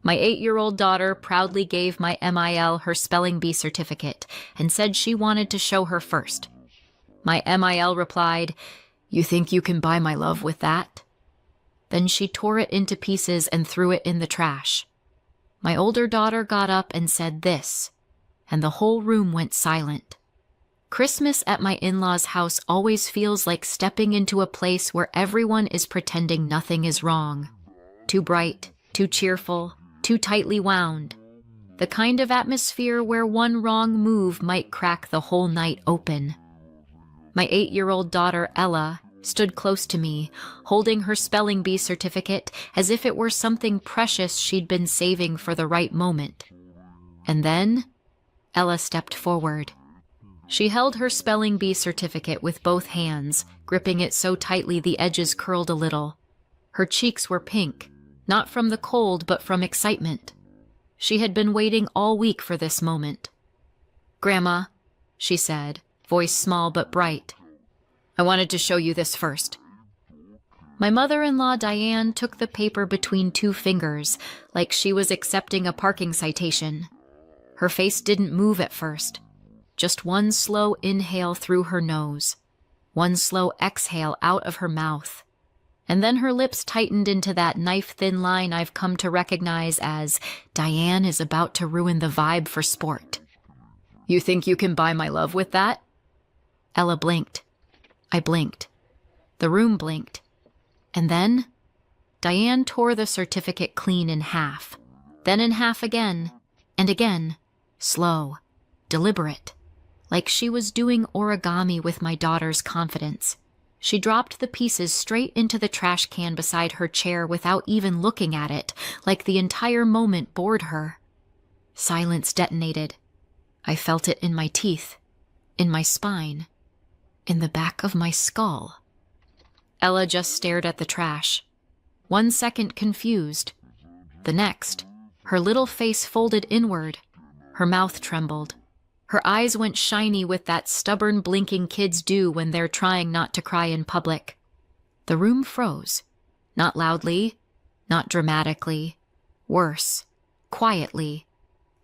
My 8-year-old daughter proudly gave my MIL her spelling bee certificate and said she wanted to show her first. My MIL replied, "You think you can buy my love with that?" Then she tore it into pieces and threw it in the trash. My older daughter got up and said this, and the whole room went silent. Christmas at my in-laws' house always feels like stepping into a place where everyone is pretending nothing is wrong. Too bright, too cheerful, too tightly wound. The kind of atmosphere where one wrong move might crack the whole night open. My 8-year-old daughter, Ella, stood close to me, holding her spelling bee certificate as if it were something precious she'd been saving for the right moment. And then, Ella stepped forward. She held her spelling bee certificate with both hands, gripping it so tightly the edges curled a little. Her cheeks were pink, not from the cold but from excitement. She had been waiting all week for this moment. "Grandma," she said, voice small but bright, "I wanted to show you this first." My mother-in-law Diane took the paper between 2 fingers, like she was accepting a parking citation. Her face didn't move at first. Just one slow inhale through her nose, one slow exhale out of her mouth. And then her lips tightened into that knife-thin line I've come to recognize as Diane is about to ruin the vibe for sport. "You think you can buy my love with that?" Ella blinked. I blinked. The room blinked. And then, Diane tore the certificate clean in half, then in half again, and again, slow, deliberate, like she was doing origami with my daughter's confidence. She dropped the pieces straight into the trash can beside her chair without even looking at it, like the entire moment bored her. Silence detonated. I felt it in my teeth, in my spine, in the back of my skull. Ella just stared at the trash. 1 second confused. The next, her little face folded inward. Her mouth trembled. Her eyes went shiny with that stubborn blinking kids do when they're trying not to cry in public. The room froze. Not loudly, not dramatically. Worse, quietly.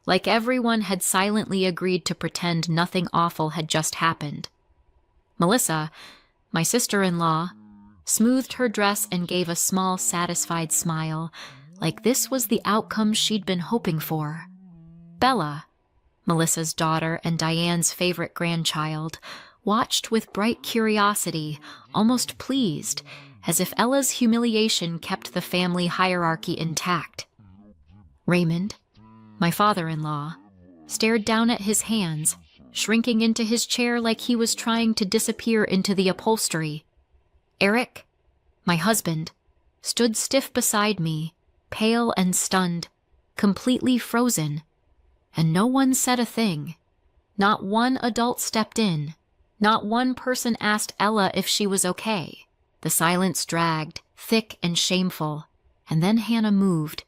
Like everyone had silently agreed to pretend nothing awful had just happened. Melissa, my sister-in-law, smoothed her dress and gave a small, satisfied smile, like this was the outcome she'd been hoping for. Bella, Melissa's daughter and Diane's favorite grandchild, watched with bright curiosity, almost pleased, as if Ella's humiliation kept the family hierarchy intact. Raymond, my father-in-law, stared down at his hands, shrinking into his chair like he was trying to disappear into the upholstery. Eric, my husband, stood stiff beside me, pale and stunned, completely frozen. And no one said a thing. Not one adult stepped in. Not one person asked Ella if she was okay. The silence dragged, thick and shameful. And then Hannah moved.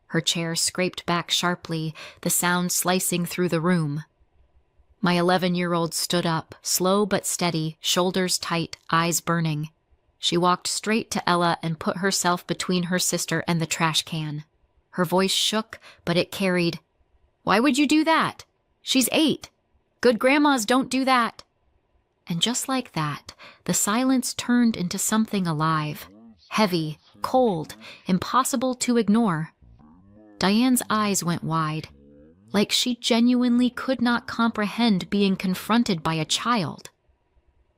Her chair scraped back sharply, the sound slicing through the room. My 11-year-old stood up, slow but steady, shoulders tight, eyes burning. She walked straight to Ella and put herself between her sister and the trash can. Her voice shook, but it carried, "Why would you do that? She's 8. Good grandmas don't do that." And just like that, the silence turned into something alive, heavy, cold, impossible to ignore. Diane's eyes went wide, like she genuinely could not comprehend being confronted by a child.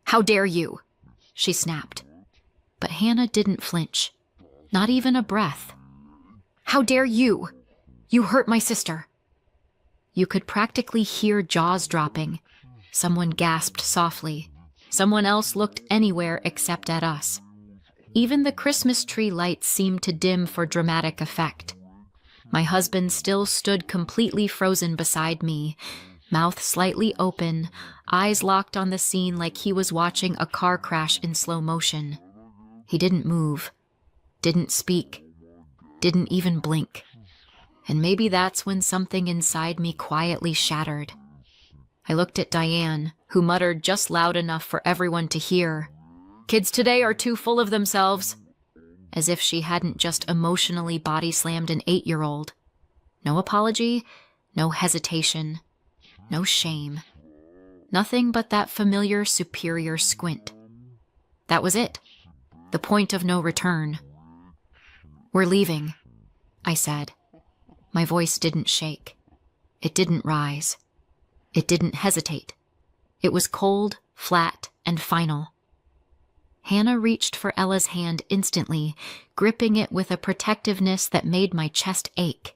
"How dare you?" she snapped. But Hannah didn't flinch, not even a breath. "How dare you? You hurt my sister." You could practically hear jaws dropping. Someone gasped softly. Someone else looked anywhere except at us. Even the Christmas tree lights seemed to dim for dramatic effect. My husband still stood completely frozen beside me, mouth slightly open, eyes locked on the scene like he was watching a car crash in slow motion. He didn't move, didn't speak, didn't even blink. And maybe that's when something inside me quietly shattered. I looked at Diane, who muttered just loud enough for everyone to hear, "Kids today are too full of themselves," as if she hadn't just emotionally body-slammed an 8-year-old. No apology, no hesitation, no shame. Nothing but that familiar superior squint. That was it. The point of no return. "We're leaving," I said. My voice didn't shake. It didn't rise. It didn't hesitate. It was cold, flat, and final. Hannah reached for Ella's hand instantly, gripping it with a protectiveness that made my chest ache.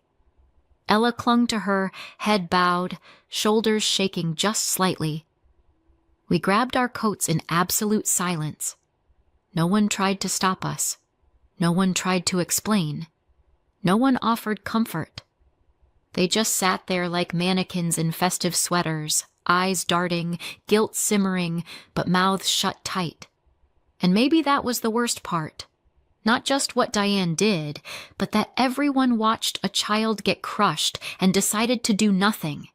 Ella clung to her, head bowed, shoulders shaking just slightly. We grabbed our coats in absolute silence. No one tried to stop us. No one tried to explain. No one offered comfort. They just sat there like mannequins in festive sweaters, eyes darting, guilt simmering, but mouths shut tight. And maybe that was the worst part. Not just what Diane did, but that everyone watched a child get crushed and decided to do nothing.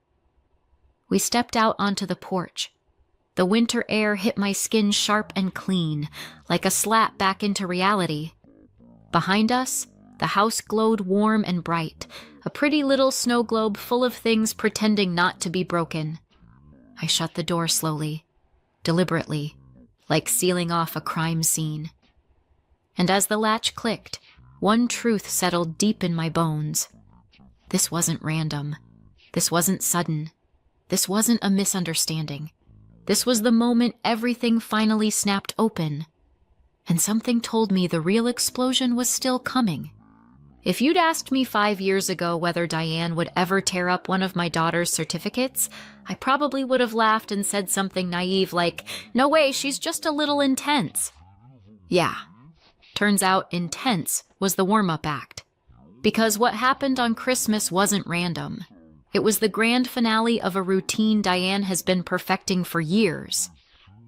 We stepped out onto the porch. The winter air hit my skin sharp and clean, like a slap back into reality. Behind us, the house glowed warm and bright, a pretty little snow globe full of things pretending not to be broken. I shut the door slowly, deliberately, like sealing off a crime scene. And as the latch clicked, one truth settled deep in my bones. This wasn't random. This wasn't sudden. This wasn't a misunderstanding. This was the moment everything finally snapped open. And something told me the real explosion was still coming. If you'd asked me 5 years ago whether Diane would ever tear up one of my daughter's certificates, I probably would have laughed and said something naive like, "No way, she's just a little intense." Yeah. Turns out intense was the warm-up act. Because what happened on Christmas wasn't random. It was the grand finale of a routine Diane has been perfecting for years.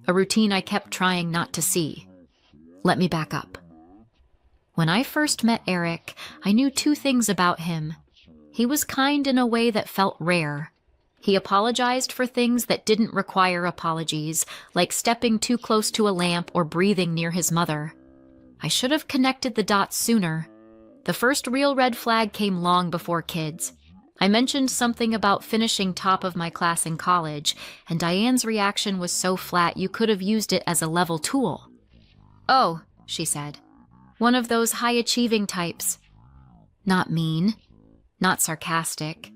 A routine I kept trying not to see. Let me back up. When I first met Eric, I knew 2 things about him. He was kind in a way that felt rare. He apologized for things that didn't require apologies, like stepping too close to a lamp or breathing near his mother. I should have connected the dots sooner. The first real red flag came long before kids. I mentioned something about finishing top of my class in college, and Diane's reaction was so flat you could have used it as a level tool. "Oh," she said. "One of those high-achieving types." Not mean, not sarcastic,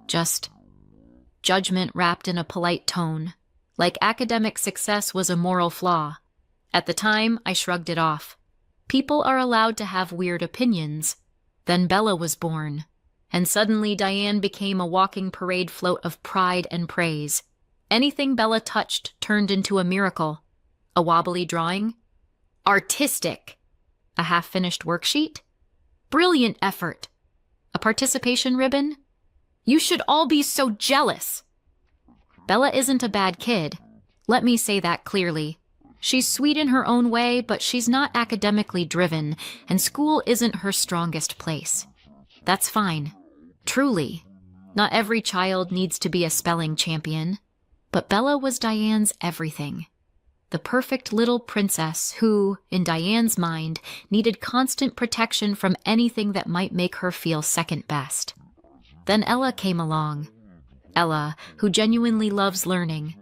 just judgment wrapped in a polite tone, like academic success was a moral flaw. At the time, I shrugged it off. People are allowed to have weird opinions. Then Bella was born, and suddenly Diane became a walking parade float of pride and praise. Anything Bella touched turned into a miracle. A wobbly drawing? Artistic. A half-finished worksheet? Brilliant effort. A participation ribbon? You should all be so jealous. Bella isn't a bad kid. Let me say that clearly. She's sweet in her own way, but she's not academically driven, and school isn't her strongest place. That's fine. Truly. Not every child needs to be a spelling champion. But Bella was Diane's everything. The perfect little princess who, in Diane's mind, needed constant protection from anything that might make her feel second best. Then Ella came along. Ella, who genuinely loves learning.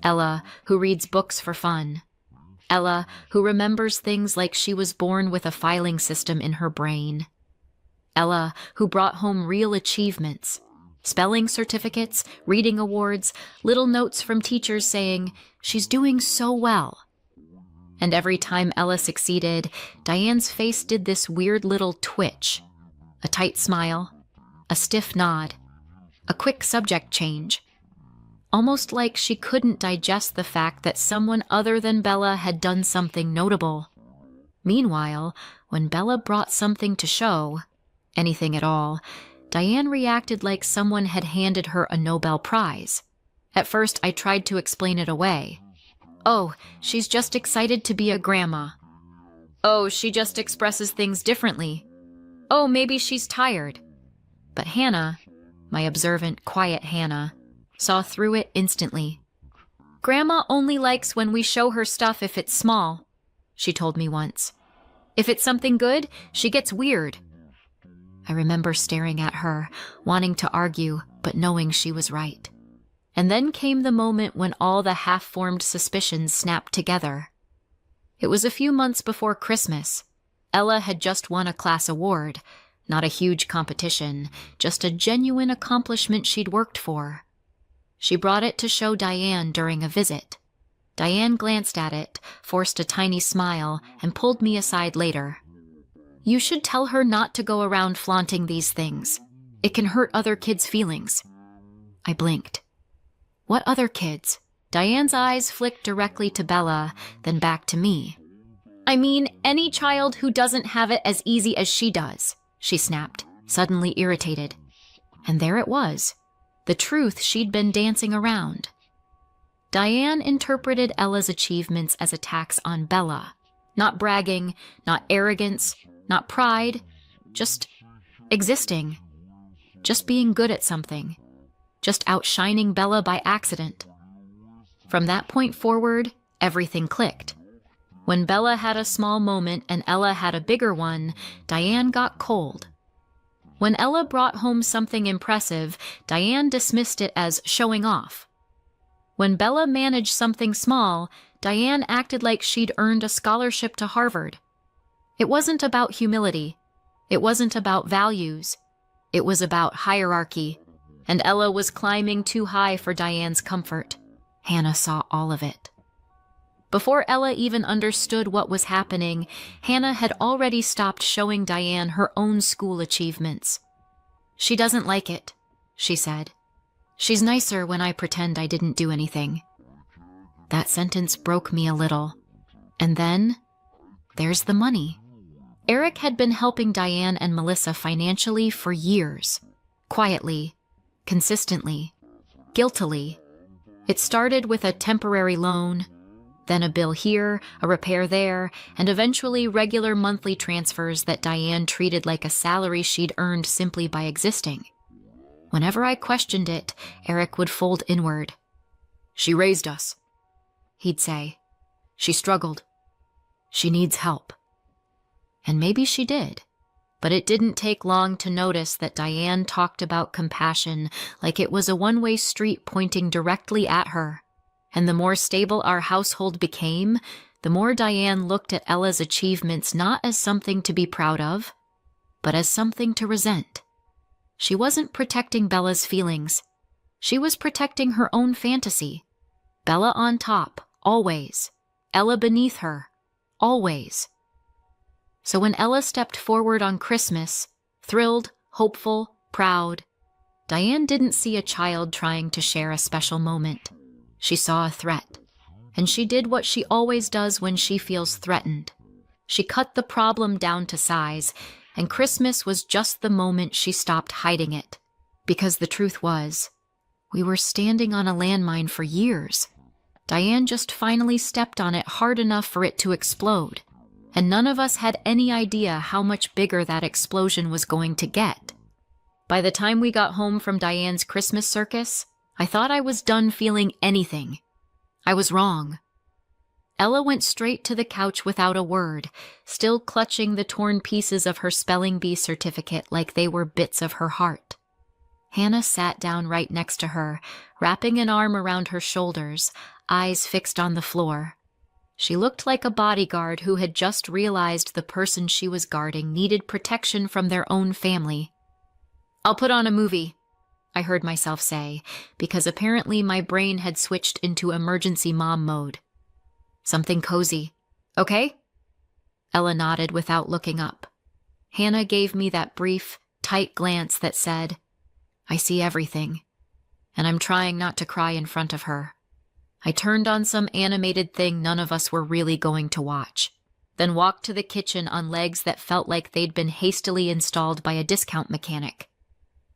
Ella, who reads books for fun. Ella, who remembers things like she was born with a filing system in her brain. Ella, who brought home real achievements. Spelling certificates, reading awards, little notes from teachers saying, "She's doing so well." And every time Ella succeeded, Diane's face did this weird little twitch. A tight smile, a stiff nod, a quick subject change. Almost like she couldn't digest the fact that someone other than Bella had done something notable. Meanwhile, when Bella brought something to show, anything at all, Diane reacted like someone had handed her a Nobel Prize. At first, I tried to explain it away. "Oh, she's just excited to be a grandma." "Oh, she just expresses things differently." "Oh, maybe she's tired." But Hannah, my observant, quiet Hannah, saw through it instantly. "Grandma only likes when we show her stuff if it's small," she told me once. "If it's something good, she gets weird." I remember staring at her, wanting to argue, but knowing she was right. And then came the moment when all the half-formed suspicions snapped together. It was a few months before Christmas. Ella had just won a class award, not a huge competition, just a genuine accomplishment she'd worked for. She brought it to show Diane during a visit. Diane glanced at it, forced a tiny smile, and pulled me aside later. "You should tell her not to go around flaunting these things. It can hurt other kids' feelings." I blinked. "What other kids?" Diane's eyes flicked directly to Bella, then back to me. "I mean, any child who doesn't have it as easy as she does," she snapped, suddenly irritated. And there it was, the truth she'd been dancing around. Diane interpreted Ella's achievements as attacks on Bella. Not bragging, not arrogance, not pride, just existing. Just being good at something. Just outshining Bella by accident. From that point forward, everything clicked. When Bella had a small moment and Ella had a bigger one, Diane got cold. When Ella brought home something impressive, Diane dismissed it as showing off. When Bella managed something small, Diane acted like she'd earned a scholarship to Harvard. It wasn't about humility. It wasn't about values. It was about hierarchy, and Ella was climbing too high for Diane's comfort. Hannah saw all of it. Before Ella even understood what was happening, Hannah had already stopped showing Diane her own school achievements. "She doesn't like it," she said. "She's nicer when I pretend I didn't do anything." That sentence broke me a little. And then, there's the money. Eric had been helping Diane and Melissa financially for years. Quietly, consistently, guiltily. It started with a temporary loan, then a bill here, a repair there, and eventually regular monthly transfers that Diane treated like a salary she'd earned simply by existing. Whenever I questioned it, Eric would fold inward. "She raised us," he'd say. "She struggled. She needs help." And maybe she did. But it didn't take long to notice that Diane talked about compassion like it was a one-way street pointing directly at her. And the more stable our household became, the more Diane looked at Ella's achievements not as something to be proud of, but as something to resent. She wasn't protecting Bella's feelings. She was protecting her own fantasy. Bella on top, always. Ella beneath her, always. So when Ella stepped forward on Christmas, thrilled, hopeful, proud, Diane didn't see a child trying to share a special moment. She saw a threat. And she did what she always does when she feels threatened. She cut the problem down to size, and Christmas was just the moment she stopped hiding it. Because the truth was, we were standing on a landmine for years. Diane just finally stepped on it hard enough for it to explode. And none of us had any idea how much bigger that explosion was going to get. By the time we got home from Diane's Christmas circus, I thought I was done feeling anything. I was wrong. Ella went straight to the couch without a word, still clutching the torn pieces of her spelling bee certificate like they were bits of her heart. Hannah sat down right next to her, wrapping an arm around her shoulders, eyes fixed on the floor. She looked like a bodyguard who had just realized the person she was guarding needed protection from their own family. "I'll put on a movie," I heard myself say, because apparently my brain had switched into emergency mom mode. "Something cozy. Okay?" Ella nodded without looking up. Hannah gave me that brief, tight glance that said, "I see everything," and I'm trying not to cry in front of her. I turned on some animated thing none of us were really going to watch, then walked to the kitchen on legs that felt like they'd been hastily installed by a discount mechanic.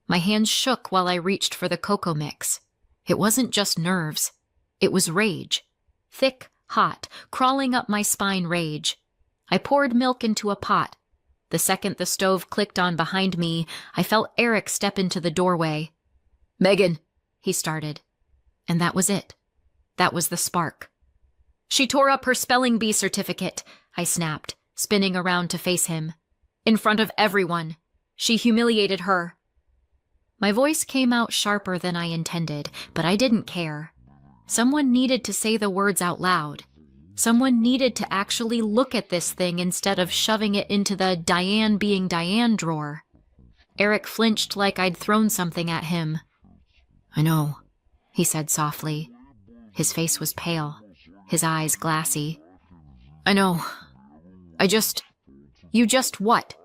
My hands shook while I reached for the cocoa mix. It wasn't just nerves. It was rage. Thick, hot, crawling up my spine rage. I poured milk into a pot. The second the stove clicked on behind me, I felt Eric step into the doorway. "Megan," he started. And that was it. That was the spark. "She tore up her spelling bee certificate," I snapped, spinning around to face him. "In front of everyone. She humiliated her. My voice came out sharper than I intended, but I didn't care. Someone needed to say the words out loud. Someone needed to actually look at this thing instead of shoving it into the Diane being Diane drawer. Eric flinched like I'd thrown something at him. "I know," he said softly. His face was pale, his eyes glassy. "I know. You just what?"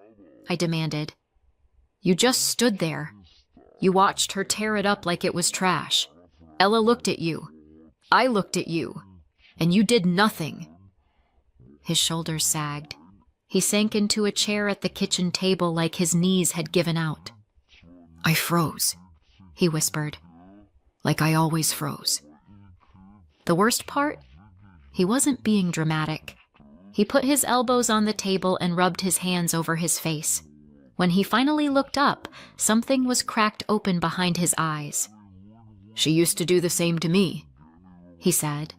I demanded. "You just stood there. You watched her tear it up like it was trash. Ella looked at you. I looked at you. And you did nothing." His shoulders sagged. He sank into a chair at the kitchen table like his knees had given out. "I froze," he whispered. "Like I always froze." The worst part? He wasn't being dramatic. He put his elbows on the table and rubbed his hands over his face. When he finally looked up, something was cracked open behind his eyes. "She used to do the same to me," he said.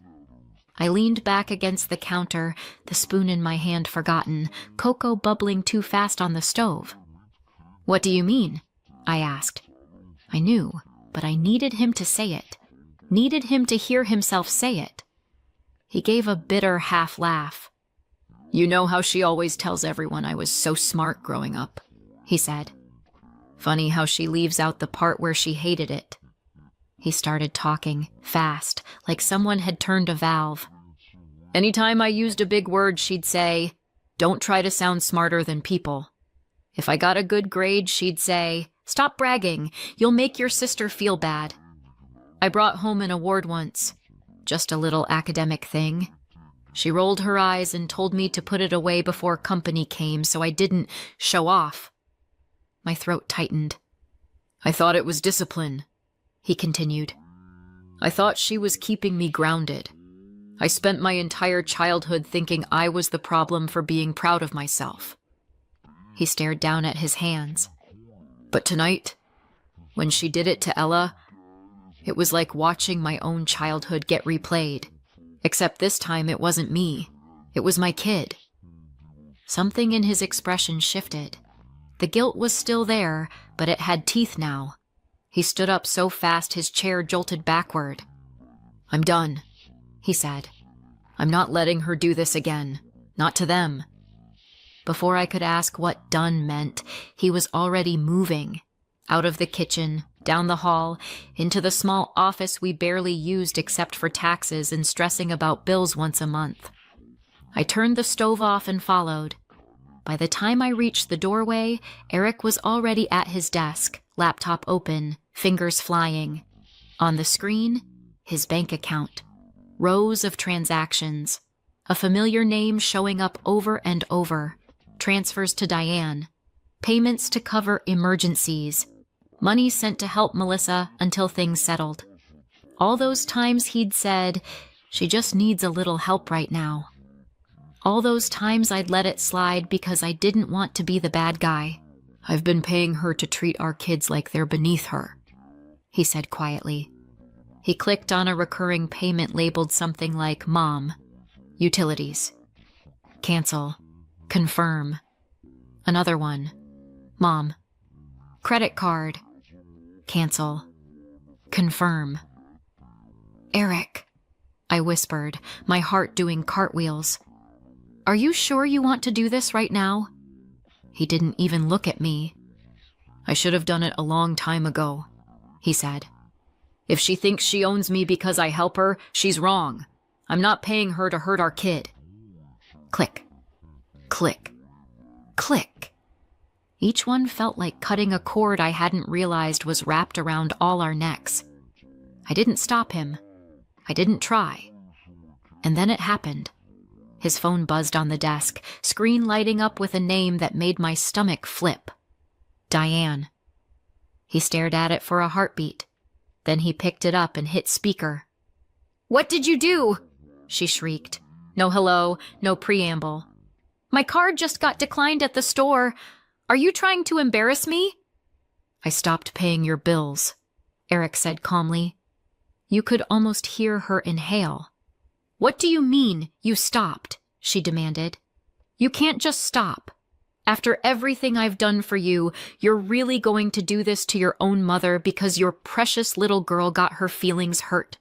I leaned back against the counter, the spoon in my hand forgotten, cocoa bubbling too fast on the stove. "What do you mean?" I asked. I knew, but I needed him to say it. Needed him to hear himself say it. He gave a bitter half laugh. "You know how she always tells everyone I was so smart growing up," he said. "Funny how she leaves out the part where she hated it." He started talking, fast, like someone had turned a valve. "Anytime I used a big word, she'd say, 'Don't try to sound smarter than people.' If I got a good grade, she'd say, 'Stop bragging, you'll make your sister feel bad.' I brought home an award once, just a little academic thing. She rolled her eyes and told me to put it away before company came so I didn't show off." My throat tightened. "I thought it was discipline," he continued. "I thought she was keeping me grounded. I spent my entire childhood thinking I was the problem for being proud of myself." He stared down at his hands. "But tonight, when she did it to Ella, it was like watching my own childhood get replayed. Except this time it wasn't me. It was my kid." Something in his expression shifted. The guilt was still there, but it had teeth now. He stood up so fast his chair jolted backward. "I'm done," he said. "I'm not letting her do this again. Not to them." Before I could ask what done meant, he was already moving. Out of the kitchen, down the hall, into the small office we barely used except for taxes and stressing about bills once a month. I turned the stove off and followed. By the time I reached the doorway, Eric was already at his desk, laptop open, fingers flying. On the screen, his bank account. Rows of transactions. A familiar name showing up over and over. Transfers to Diane. Payments to cover emergencies. Money sent to help Melissa until things settled. All those times he'd said, "She just needs a little help right now." All those times I'd let it slide because I didn't want to be the bad guy. "I've been paying her to treat our kids like they're beneath her," he said quietly. He clicked on a recurring payment labeled something like Mom. Utilities. Cancel. Confirm. Another one. Mom. Credit card. Cancel. Confirm. "Eric," I whispered, my heart doing cartwheels. "Are you sure you want to do this right now?" He didn't even look at me. "I should have done it a long time ago," he said. "If she thinks she owns me because I help her, she's wrong. I'm not paying her to hurt our kid." Click. Click. Click. Each one felt like cutting a cord I hadn't realized was wrapped around all our necks. I didn't stop him. I didn't try. And then it happened. His phone buzzed on the desk, screen lighting up with a name that made my stomach flip. Diane. He stared at it for a heartbeat. Then he picked it up and hit speaker. "What did you do?" she shrieked. No hello, no preamble. "My card just got declined at the store. Are you trying to embarrass me?" "I stopped paying your bills," Eric said calmly. You could almost hear her inhale. "What do you mean, you stopped?" she demanded. "You can't just stop. After everything I've done for you, you're really going to do this to your own mother because your precious little girl got her feelings hurt.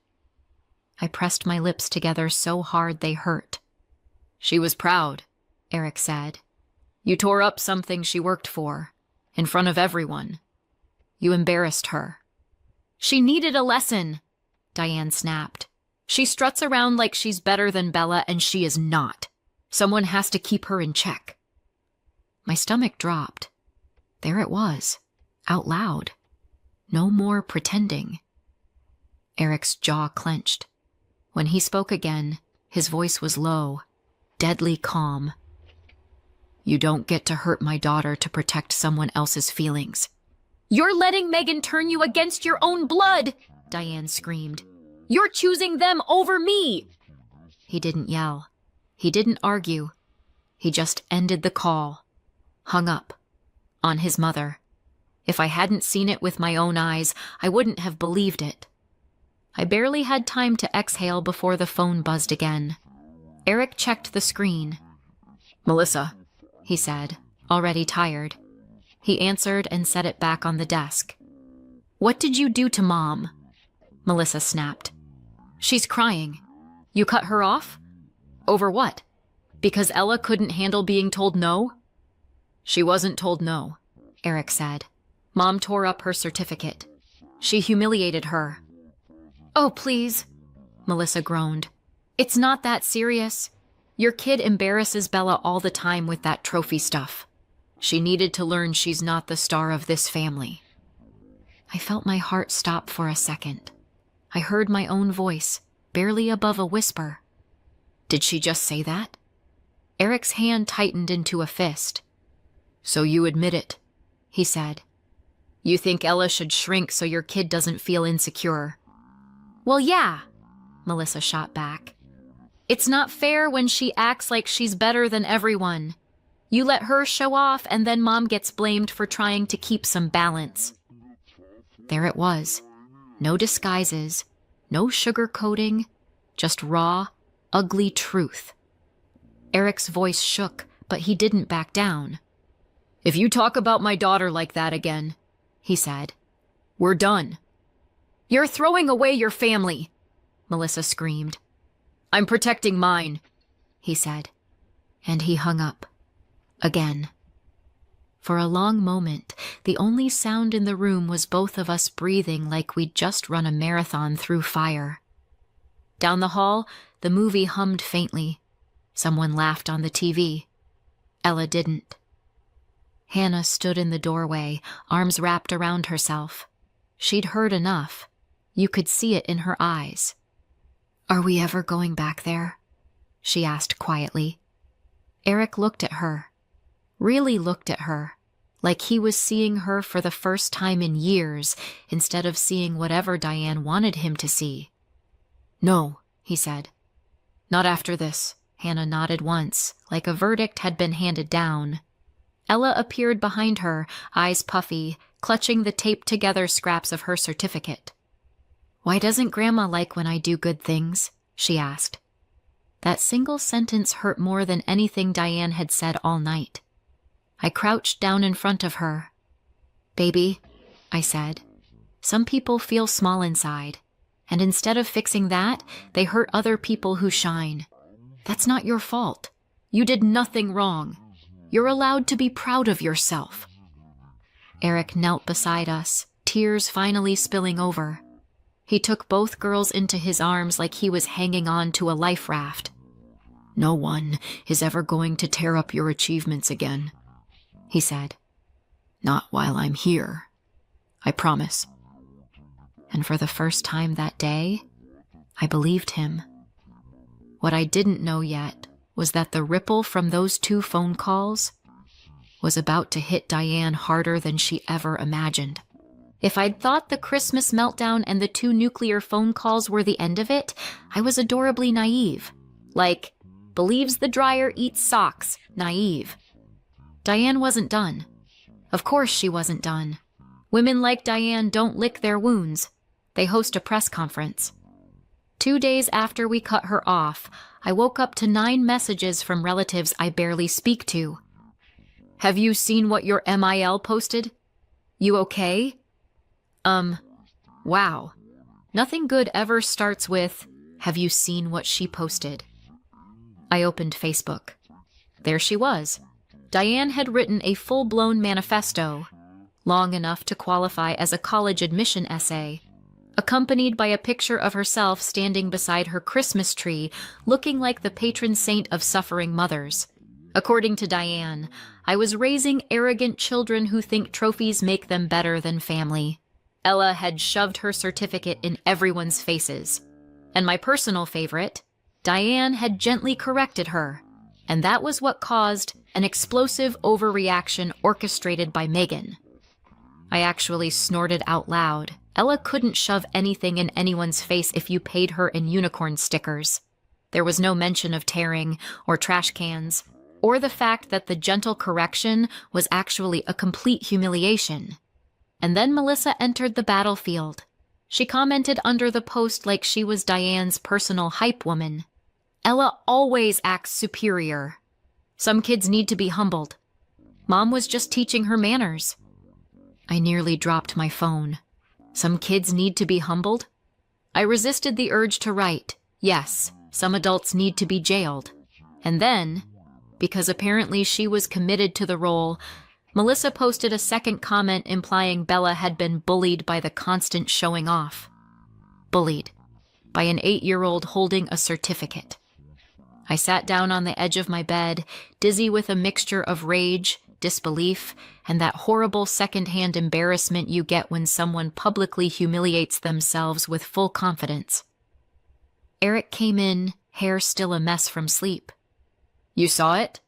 I pressed my lips together so hard they hurt. She was proud, Eric said. You tore up something she worked for, in front of everyone. You embarrassed her. She needed a lesson, Diane snapped. She struts around like she's better than Bella, and she is not. Someone has to keep her in check. My stomach dropped. There it was, out loud. No more pretending. Eric's jaw clenched. When he spoke again, his voice was low, deadly calm. You don't get to hurt my daughter to protect someone else's feelings. You're letting Megan turn you against your own blood, Diane screamed. You're choosing them over me. He didn't yell. He didn't argue. He just ended the call. Hung up. On his mother. If I hadn't seen it with my own eyes, I wouldn't have believed it. I barely had time to exhale before the phone buzzed again. Eric checked the screen. Melissa, he said, already tired. He answered and set it back on the desk. What did you do to Mom? Melissa snapped. She's crying. You cut her off? Over what? Because Ella couldn't handle being told no? She wasn't told no, Eric said. Mom tore up her certificate. She humiliated her. Oh, please, Melissa groaned. It's not that serious. Your kid embarrasses Bella all the time with that trophy stuff. She needed to learn she's not the star of this family. I felt my heart stop for a second. I heard my own voice, barely above a whisper. Did she just say that? Eric's hand tightened into a fist. So you admit it, he said. You think Ella should shrink so your kid doesn't feel insecure. Well, yeah, Melissa shot back. It's not fair when she acts like she's better than everyone. You let her show off and then Mom gets blamed for trying to keep some balance. There it was. No disguises, no sugarcoating, just raw, ugly truth. Eric's voice shook, but he didn't back down. If you talk about my daughter like that again, he said, we're done. You're throwing away your family, Melissa screamed. I'm protecting mine, he said, and he hung up. Again. For a long moment, the only sound in the room was both of us breathing like we'd just run a marathon through fire. Down the hall, the movie hummed faintly. Someone laughed on the TV. Ella didn't. Hannah stood in the doorway, arms wrapped around herself. She'd heard enough. You could see it in her eyes. Are we ever going back there? She asked quietly. Eric looked at her. Really looked at her, like he was seeing her for the first time in years instead of seeing whatever Diane wanted him to see. No, he said. Not after this. Hannah nodded once, like a verdict had been handed down. Ella appeared behind her, eyes puffy, clutching the taped-together scraps of her certificate. Why doesn't Grandma like when I do good things? She asked. That single sentence hurt more than anything Diane had said all night. I crouched down in front of her. Baby, I said, some people feel small inside, and instead of fixing that, they hurt other people who shine. That's not your fault. You did nothing wrong. You're allowed to be proud of yourself. Eric knelt beside us, tears finally spilling over. He took both girls into his arms like he was hanging on to a life raft. No one is ever going to tear up your achievements again, he said. Not while I'm here. I promise. And for the first time that day, I believed him. What I didn't know yet was that the ripple from those 2 phone calls was about to hit Diane harder than she ever imagined. If I'd thought the Christmas meltdown and the 2 nuclear phone calls were the end of it, I was adorably naive. Like, believes the dryer eats socks, naive. Diane wasn't done. Of course she wasn't done. Women like Diane don't lick their wounds. They host a press conference. 2 days after we cut her off, I woke up to 9 messages from relatives I barely speak to. Have you seen what your MIL posted? You okay? Wow. Nothing good ever starts with, have you seen what she posted? I opened Facebook. There she was. Diane had written a full-blown manifesto, long enough to qualify as a college admission essay, accompanied by a picture of herself standing beside her Christmas tree, looking like the patron saint of suffering mothers. According to Diane, I was raising arrogant children who think trophies make them better than family. Ella had shoved her certificate in everyone's faces. And my personal favorite, Diane had gently corrected her, and that was what caused an explosive overreaction orchestrated by Megan. I actually snorted out loud. Ella couldn't shove anything in anyone's face if you paid her in unicorn stickers. There was no mention of tearing or trash cans, or the fact that the gentle correction was actually a complete humiliation. And then Melissa entered the battlefield. She commented under the post like she was Diane's personal hype woman. Ella always acts superior. Some kids need to be humbled. Mom was just teaching her manners. I nearly dropped my phone. Some kids need to be humbled? I resisted the urge to write, yes, some adults need to be jailed. And then, because apparently she was committed to the role, Melissa posted a second comment implying Bella had been bullied by the constant showing off. Bullied by an 8-year-old holding a certificate. I sat down on the edge of my bed, dizzy with a mixture of rage, disbelief, and that horrible second-hand embarrassment you get when someone publicly humiliates themselves with full confidence. Eric came in, hair still a mess from sleep. You saw it?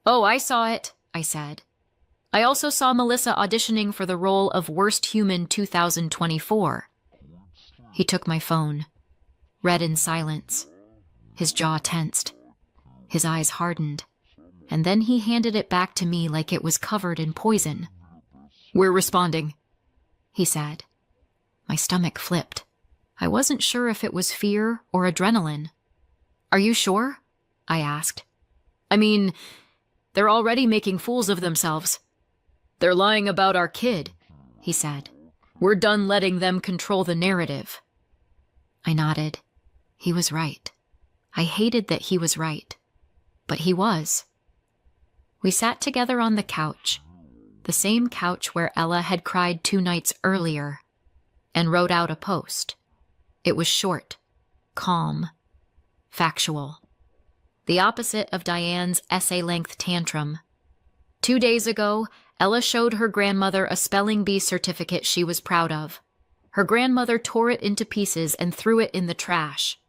Oh, I saw it, I said. I also saw Melissa auditioning for the role of Worst Human 2024. He took my phone, read in silence. His jaw tensed. His eyes hardened. And then he handed it back to me like it was covered in poison. We're responding, he said. My stomach flipped. I wasn't sure if it was fear or adrenaline. Are you sure? I asked. I mean, they're already making fools of themselves. They're lying about our kid, he said. We're done letting them control the narrative. I nodded. He was right. I hated that he was right. But he was. We sat together on the couch, the same couch where Ella had cried 2 nights earlier, and wrote out a post. It was short, calm, factual. The opposite of Diane's essay-length tantrum. 2 days ago, Ella showed her grandmother a spelling bee certificate she was proud of. Her grandmother tore it into pieces and threw it in the trash.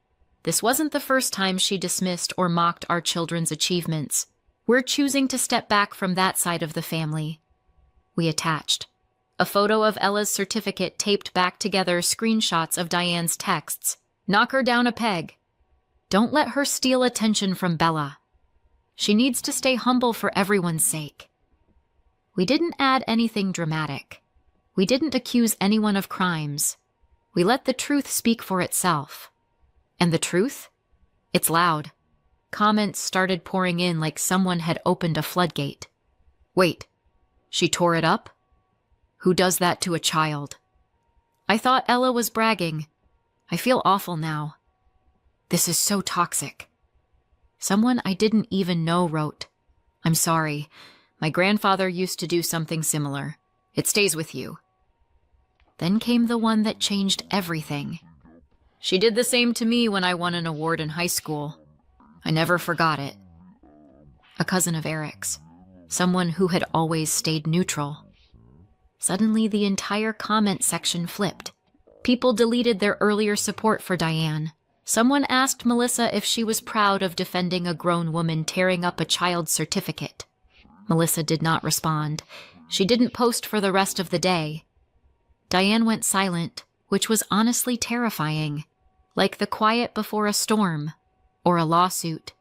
This wasn't the first time she dismissed or mocked our children's achievements. We're choosing to step back from that side of the family. We attached a photo of Ella's certificate taped back together, screenshots of Diane's texts. Knock her down a peg. Don't let her steal attention from Bella. She needs to stay humble for everyone's sake. We didn't add anything dramatic. We didn't accuse anyone of crimes. We let the truth speak for itself. And the truth? It's loud. Comments started pouring in like someone had opened a floodgate. Wait, she tore it up? Who does that to a child? I thought Ella was bragging. I feel awful now. This is so toxic. Someone I didn't even know wrote, I'm sorry. My grandfather used to do something similar. It stays with you. Then came the one that changed everything. She did the same to me when I won an award in high school. I never forgot it. A cousin of Eric's. Someone who had always stayed neutral. Suddenly, the entire comment section flipped. People deleted their earlier support for Diane. Someone asked Melissa if she was proud of defending a grown woman tearing up a child's certificate. Melissa did not respond. She didn't post for the rest of the day. Diane went silent, which was honestly terrifying. Like the quiet before a storm, or a lawsuit,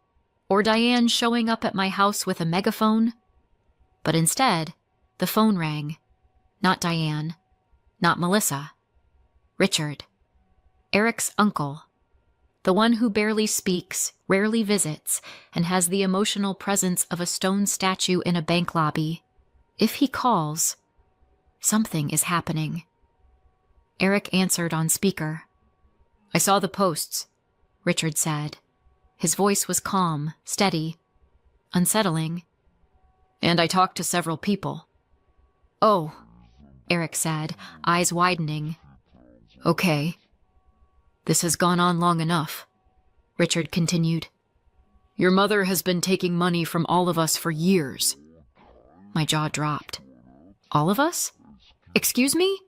or Diane showing up at my house with a megaphone. But instead, the phone rang. Not Diane, not Melissa. Richard, Eric's uncle. The one who barely speaks, rarely visits, and has the emotional presence of a stone statue in a bank lobby. If he calls, something is happening. Eric answered on speaker. "I saw the posts," Richard said. His voice was calm, steady, unsettling. "And I talked to several people." "Oh," Eric said, eyes widening. "Okay. This has gone on long enough," Richard continued. "Your mother has been taking money from all of us for years." My jaw dropped. "All of us? Excuse me?"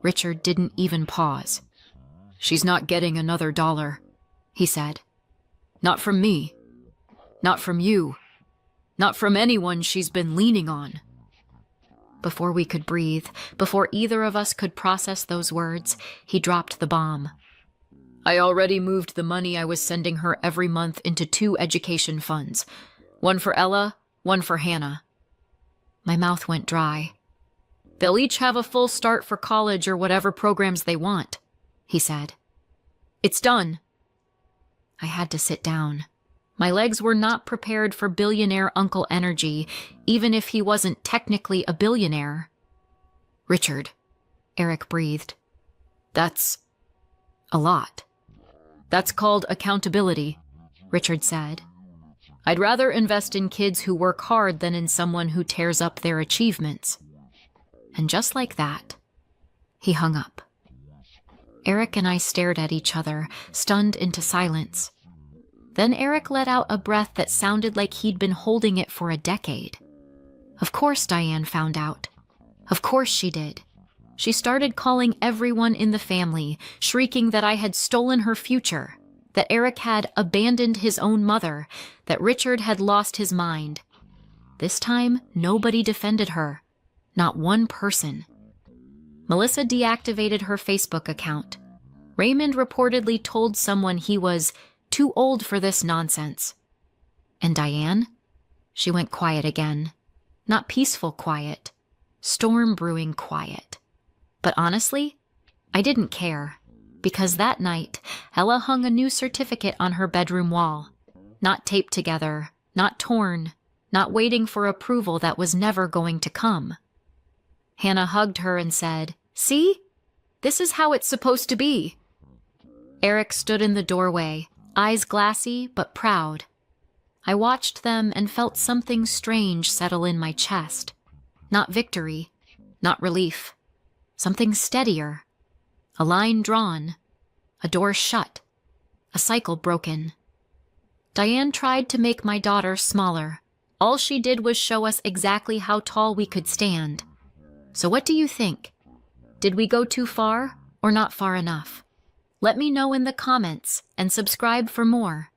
Richard didn't even pause. "She's not getting another dollar," he said. "Not from me. Not from you. Not from anyone she's been leaning on." Before we could breathe, before either of us could process those words, he dropped the bomb. "I already moved the money I was sending her every month into 2 education funds. One for Ella, one for Hannah." My mouth went dry. "They'll each have a full start for college or whatever programs they want," he said. "It's done." I had to sit down. My legs were not prepared for billionaire uncle energy, even if he wasn't technically a billionaire. "Richard," Eric breathed. "That's a lot." "That's called accountability," Richard said. "I'd rather invest in kids who work hard than in someone who tears up their achievements." And just like that, he hung up. Eric and I stared at each other, stunned into silence. Then Eric let out a breath that sounded like he'd been holding it for a decade. Of course Diane found out. Of course she did. She started calling everyone in the family, shrieking that I had stolen her future, that Eric had abandoned his own mother, that Richard had lost his mind. This time, nobody defended her. Not one person. Melissa deactivated her Facebook account. Raymond reportedly told someone he was too old for this nonsense. And Diane? She went quiet again. Not peaceful quiet. Storm brewing quiet. But honestly, I didn't care. Because that night, Ella hung a new certificate on her bedroom wall. Not taped together, not torn, not waiting for approval that was never going to come. Hannah hugged her and said, "See? This is how it's supposed to be." Eric stood in the doorway, eyes glassy but proud. I watched them and felt something strange settle in my chest. Not victory, not relief. Something steadier. A line drawn. A door shut. A cycle broken. Diane tried to make my daughter smaller. All she did was show us exactly how tall we could stand. So what do you think? Did we go too far or not far enough? Let me know in the comments and subscribe for more.